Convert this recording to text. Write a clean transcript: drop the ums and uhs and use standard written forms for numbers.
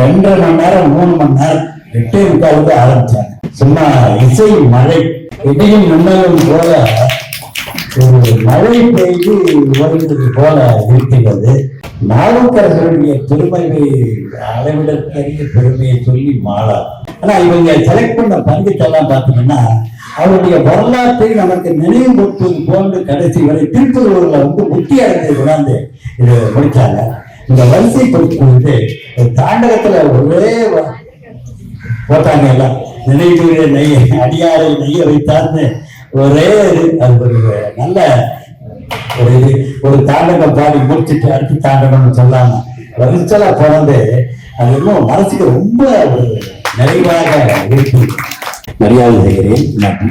2.5 மணி நேரம் 3 மணி நேரம் 8:45 ஆரம்பிச்சாங்க. சும்மா இசை மழை, இடையும் மின்னலும் போல ஒரு மழை பெய்து ஓடுவது போல இருக்கிறது. நாவுக்கரசருடைய பெருமையை அளவிடற்கரிய பெருமையை சொல்லி மாளார். ஆனா இவங்க செலக்ட் பண்ண பங்குச்செல்லாம் பார்த்தீங்கன்னா அவருடைய வரலாற்றை நமக்கு நினைவுபடுத்துவது போன்று கடைசி வரை திருப்பூர்ல முக்கிய அடைந்து கொண்டாந்து இது முடிச்சாங்க. இந்த வரிசைப்படுத்தும் பொழுது தாண்டகத்துல ஒரே போட்டாங்க எல்லாம் நினைவு நெய்ய அடியாரை நெய்ய வைத்தார்னு ஒரே அது ஒரு நல்ல ஒரு இது. ஒரு தாண்டகம் பாடி முடிச்சுட்டு அடுத்து தாண்டகம்னு சொல்லாம வரிசலா போனது அது இன்னும் மனசுக்கு ரொம்ப ஒரு நிறைவாக இருக்கு. மரியாதை செய்கிறேன். நன்றி.